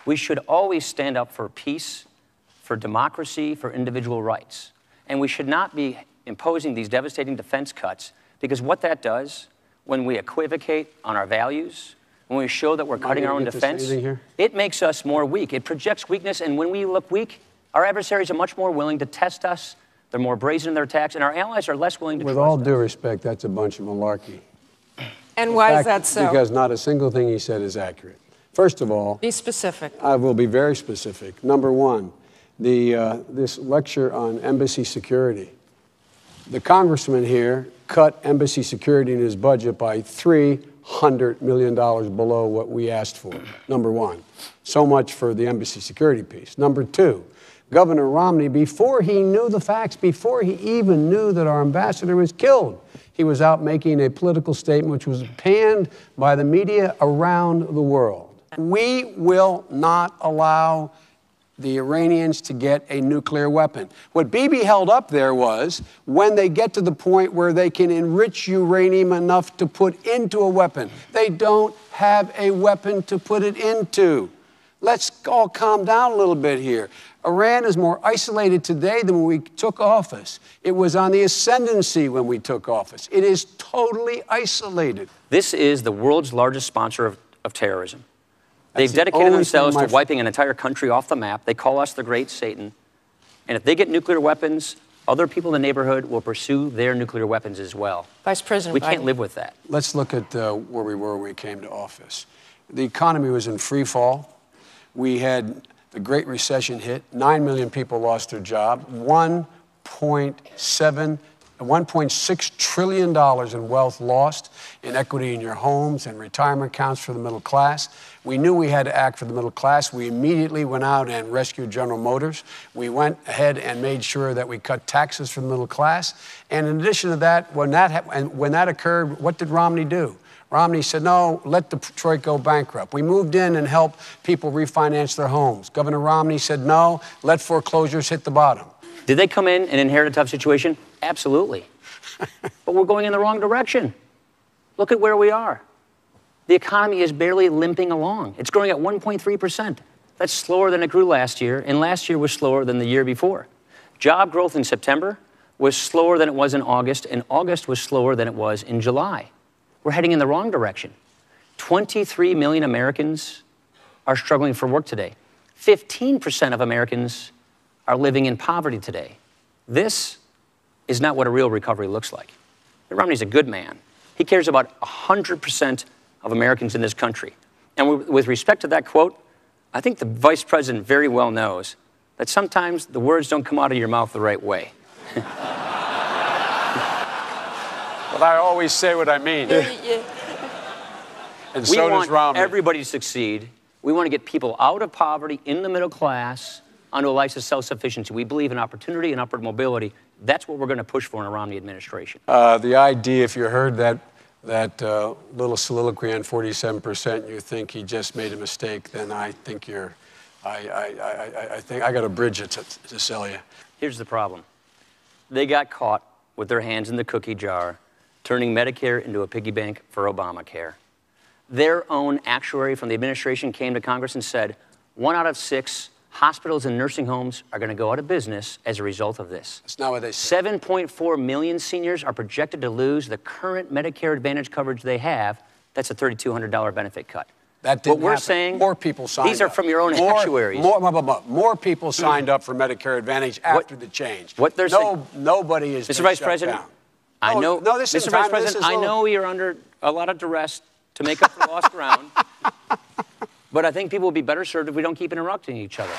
We should always stand up for peace, for democracy, for individual rights. And we should not be imposing these devastating defense cuts, because what that does, when we equivocate on our values, when we show that we're cutting our own defense, it makes us more weak. It projects weakness, and when we look weak, our adversaries are much more willing to test us. They're more brazen in their attacks, and our allies are less willing to trust us. With all due respect, that's a bunch of malarkey. And why is that so? Because not a single thing he said is accurate. First of all, be specific. I will be very specific. Number one, this lecture on embassy security. The congressman here cut embassy security in his budget by $300 million below what we asked for, number one. So much for the embassy security piece. Number two, Governor Romney, before he knew the facts, before he even knew that our ambassador was killed, he was out making a political statement which was panned by the media around the world. We will not allow the Iranians to get a nuclear weapon. What Bibi held up there was when they get to the point where they can enrich uranium enough to put into a weapon. They don't have a weapon to put it into. Let's all calm down a little bit here. Iran is more isolated today than when we took office. It was on the ascendancy when we took office. It is totally isolated. This is the world's largest sponsor of terrorism. They've dedicated themselves to wiping an entire country off the map. They call us the Great Satan. And if they get nuclear weapons, other people in the neighborhood will pursue their nuclear weapons as well. Vice President Biden. We can't live with that. Let's look at where we were when we came to office. The economy was in free fall. We had the Great Recession hit. 9 million people lost their job. $1.6 trillion in wealth lost, in equity in your homes and retirement accounts for the middle class. We knew we had to act for the middle class. We immediately went out and rescued General Motors. We went ahead and made sure that we cut taxes for the middle class. And in addition to that, when that occurred, what did Romney do? Romney said, no, let Detroit go bankrupt. We moved in and helped people refinance their homes. Governor Romney said, no, let foreclosures hit the bottom. Did they come in and inherit a tough situation? Absolutely. But we're going in the wrong direction. Look at where we are. The economy is barely limping along. It's growing at 1.3%. That's slower than it grew last year, and last year was slower than the year before. Job growth in September was slower than it was in August, and August was slower than it was in July. We're heading in the wrong direction. 23 million Americans are struggling for work today. 15% of Americans are living in poverty today. This is not what a real recovery looks like. Mitt Romney's a good man. He cares about 100% of Americans in this country. And with respect to that quote, I think the vice president very well knows that sometimes the words don't come out of your mouth the right way. But I always say what I mean. And so does Romney. We want everybody to succeed. We want to get people out of poverty, in the middle class, onto a life of self-sufficiency. We believe in opportunity and upward mobility. That's what we're going to push for in a Romney administration. The idea, if you heard that little soliloquy on 47%, you think he just made a mistake, then I think I think I got a bridge to sell you. Here's the problem. They got caught with their hands in the cookie jar, turning Medicare into a piggy bank for Obamacare. Their own actuary from the administration came to Congress and said, 1 out of 6 hospitals and nursing homes are going to go out of business as a result of this. That's not what they said. 7.4 million seniors are projected to lose the current Medicare Advantage coverage they have. That's a $3,200 benefit cut. That didn't what we're happen. saying, more people signed up. These are from your own actuaries. More people signed up for Medicare Advantage after the change. What they're saying, nobody is. Mr. Vice President, I know, Mr. Vice President, I know you're under a lot of duress to make up for lost ground, but I think people will be better served if we don't keep interrupting each other.